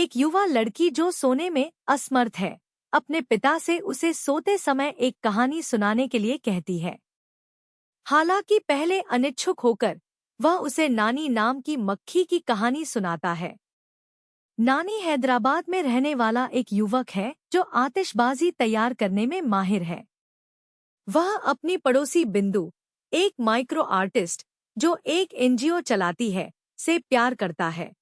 एक युवा लड़की जो सोने में असमर्थ है, अपने पिता से उसे सोते समय एक कहानी सुनाने के लिए कहती है। हालांकि पहले अनिच्छुक होकर वह उसे नानी नाम की मक्खी की कहानी सुनाता है। नानी हैदराबाद में रहने वाला एक युवक है जो आतिशबाजी तैयार करने में माहिर है। वह अपनी पड़ोसी बिंदु, एक माइक्रो आर्टिस्ट जो एक एनजीओ चलाती है, से प्यार करता है।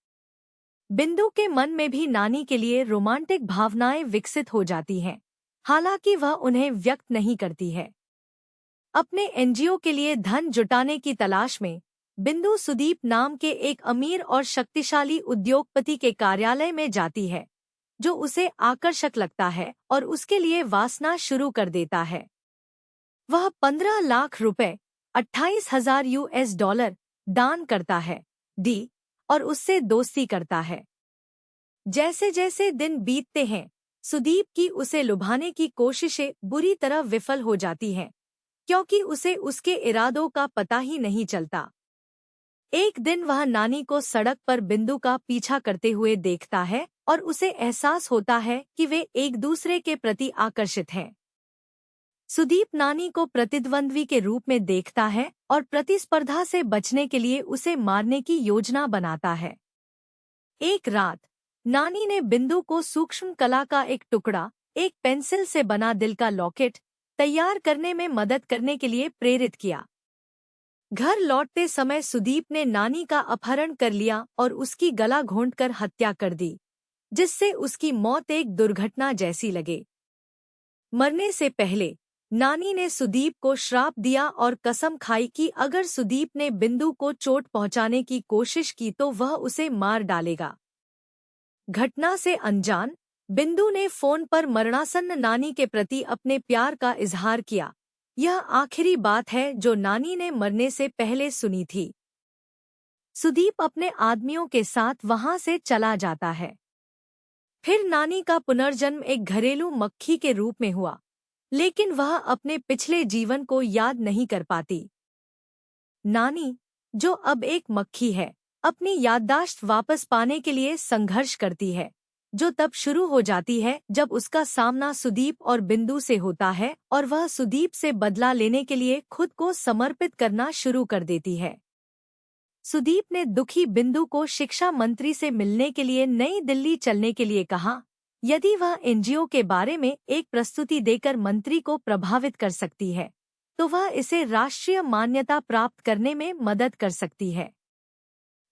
बिंदु के मन में भी नानी के लिए रोमांटिक भावनाएं विकसित हो जाती हैं, हालांकि वह उन्हें व्यक्त नहीं करती है। अपने एनजीओ के लिए धन जुटाने की तलाश में बिंदु सुदीप नाम के एक अमीर और शक्तिशाली उद्योगपति के कार्यालय में जाती है, जो उसे आकर्षक लगता है और उसके लिए वासना शुरू कर देता है। वह 15 लाख रुपए, 28,000 US डॉलर दान करता है, और उससे दोस्ती करता है। जैसे जैसे दिन बीतते हैं, सुदीप की उसे लुभाने की कोशिशें बुरी तरह विफल हो जाती हैं, क्योंकि उसे उसके इरादों का पता ही नहीं चलता। एक दिन वह नानी को सड़क पर बिंदु का पीछा करते हुए देखता है और उसे एहसास होता है कि वे एक दूसरे के प्रति आकर्षित हैं। सुदीप नानी को प्रतिद्वंद्वी के रूप में देखता है और प्रतिस्पर्धा से बचने के लिए उसे मारने की योजना बनाता है। एक रात नानी ने बिंदु को सूक्ष्म कला का एक टुकड़ा, एक पेंसिल से बना दिल का लॉकेट तैयार करने में मदद करने के लिए प्रेरित किया। घर लौटते समय सुदीप ने नानी का अपहरण कर लिया और उसकी गला घोंटकर हत्या कर दी, जिससे उसकी मौत एक दुर्घटना जैसी लगे। मरने से पहले नानी ने सुदीप को श्राप दिया और कसम खाई कि अगर सुदीप ने बिंदु को चोट पहुंचाने की कोशिश की तो वह उसे मार डालेगा। घटना से अनजान बिंदु ने फोन पर मरणासन्न नानी के प्रति अपने प्यार का इजहार किया। यह आखिरी बात है जो नानी ने मरने से पहले सुनी थी। सुदीप अपने आदमियों के साथ वहां से चला जाता है। फिर नानी का पुनर्जन्म एक घरेलू मक्खी के रूप में हुआ, लेकिन वह अपने पिछले जीवन को याद नहीं कर पाती। नानी, जो अब एक मक्खी है, अपनी याददाश्त वापस पाने के लिए संघर्ष करती है, जो तब शुरू हो जाती है जब उसका सामना सुदीप और बिंदु से होता है और वह सुदीप से बदला लेने के लिए खुद को समर्पित करना शुरू कर देती है। सुदीप ने दुखी बिंदु को शिक्षा मंत्री से मिलने के लिए नई दिल्ली चलने के लिए कहा। यदि वह एनजीओ के बारे में एक प्रस्तुति देकर मंत्री को प्रभावित कर सकती है, तो वह इसे राष्ट्रीय मान्यता प्राप्त करने में मदद कर सकती है।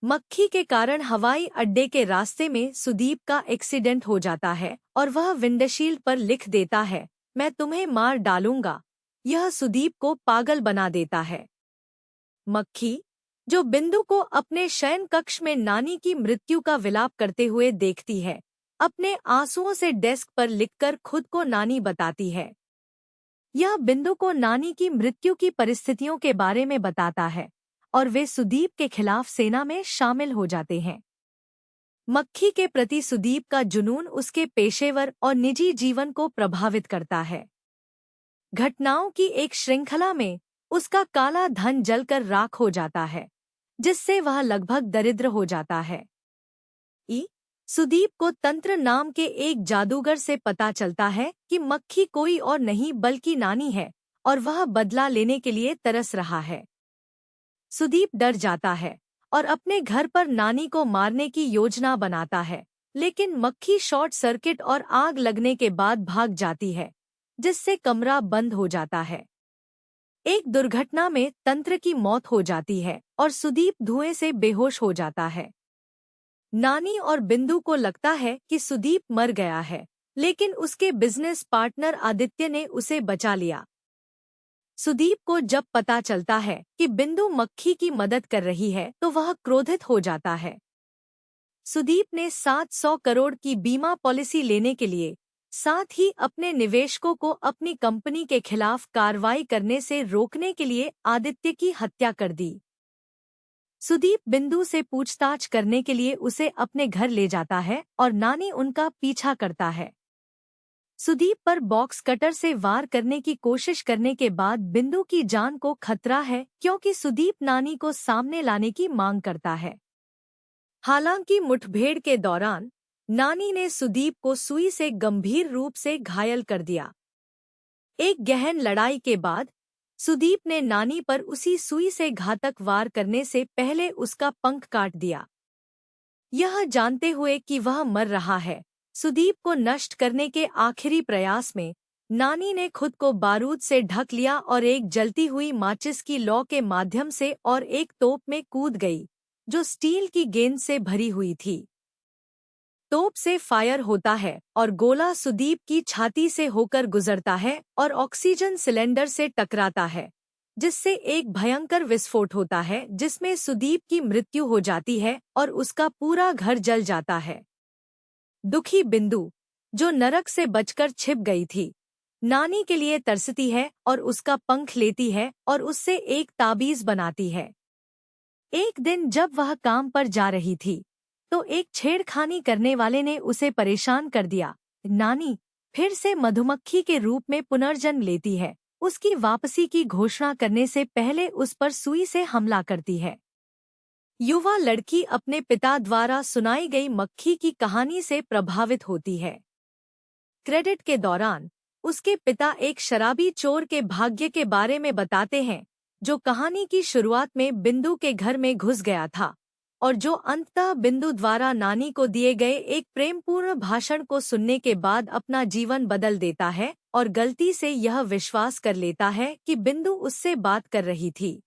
मक्खी के कारण हवाई अड्डे के रास्ते में सुदीप का एक्सीडेंट हो जाता है और वह विंडशील्ड पर लिख देता है, मैं तुम्हें मार डालूंगा। यह सुदीप को पागल बना देता है। मक्खी, जो बिंदु को अपने शयन कक्ष में नानी की मृत्यु का विलाप करते हुए देखती है, अपने आंसुओं से डेस्क पर लिखकर खुद को नानी बताती है। यह बिंदु को नानी की मृत्यु की परिस्थितियों के बारे में बताता है और वे सुदीप के खिलाफ सेना में शामिल हो जाते हैं। मक्खी के प्रति सुदीप का जुनून उसके पेशेवर और निजी जीवन को प्रभावित करता है। घटनाओं की एक श्रृंखला में उसका काला धन जलकर राख हो जाता है, जिससे वह लगभग दरिद्र हो जाता है। सुदीप को तंत्र नाम के एक जादूगर से पता चलता है कि मक्खी कोई और नहीं बल्कि नानी है और वह बदला लेने के लिए तरस रहा है। सुदीप डर जाता है और अपने घर पर नानी को मारने की योजना बनाता है, लेकिन मक्खी शॉर्ट सर्किट और आग लगने के बाद भाग जाती है, जिससे कमरा बंद हो जाता है। एक दुर्घटना में तंत्र की मौत हो जाती है और सुदीप धुएं से बेहोश हो जाता है। नानी और बिंदु को लगता है कि सुदीप मर गया है, लेकिन उसके बिजनेस पार्टनर आदित्य ने उसे बचा लिया। सुदीप को जब पता चलता है कि बिंदु मक्खी की मदद कर रही है तो वह क्रोधित हो जाता है। सुदीप ने 700 करोड़ की बीमा पॉलिसी लेने के लिए, साथ ही अपने निवेशकों को अपनी कंपनी के खिलाफ कार्रवाई करने से रोकने के लिए आदित्य की हत्या कर दी। सुदीप बिंदु से पूछताछ करने के लिए उसे अपने घर ले जाता है और नानी उनका पीछा करता है। सुदीप पर बॉक्स कटर से वार करने की कोशिश करने के बाद बिंदु की जान को खतरा है, क्योंकि सुदीप नानी को सामने लाने की मांग करता है। हालांकि मुठभेड़ के दौरान नानी ने सुदीप को सुई से गंभीर रूप से घायल कर दिया। एक गहन लड़ाई के बाद सुदीप ने नानी पर उसी सुई से घातक वार करने से पहले उसका पंख काट दिया। यह जानते हुए कि वह मर रहा है, सुदीप को नष्ट करने के आखिरी प्रयास में नानी ने खुद को बारूद से ढक लिया और एक जलती हुई माचिस की लौ के माध्यम से और एक तोप में कूद गई, जो स्टील की गेंद से भरी हुई थी। तोप से फायर होता है और गोला सुदीप की छाती से होकर गुजरता है और ऑक्सीजन सिलेंडर से टकराता है, जिससे एक भयंकर विस्फोट होता है जिसमें सुदीप की मृत्यु हो जाती है और उसका पूरा घर जल जाता है। दुखी बिंदु, जो नरक से बचकर छिप गई थी, नानी के लिए तरसती है और उसका पंख लेती है और उससे एक ताबीज बनाती है। एक दिन जब वह काम पर जा रही थी तो एक छेड़खानी करने वाले ने उसे परेशान कर दिया। नानी फिर से मधुमक्खी के रूप में पुनर्जन्म लेती है, उसकी वापसी की घोषणा करने से पहले उस पर सुई से हमला करती है। युवा लड़की अपने पिता द्वारा सुनाई गई मक्खी की कहानी से प्रभावित होती है। क्रेडिट के दौरान उसके पिता एक शराबी चोर के भाग्य के बारे में बताते हैं, जो कहानी की शुरुआत में बिंदु के घर में घुस गया था और जो अंततः बिंदु द्वारा नानी को दिए गए एक प्रेमपूर्ण भाषण को सुनने के बाद अपना जीवन बदल देता है और गलती से यह विश्वास कर लेता है कि बिंदु उससे बात कर रही थी।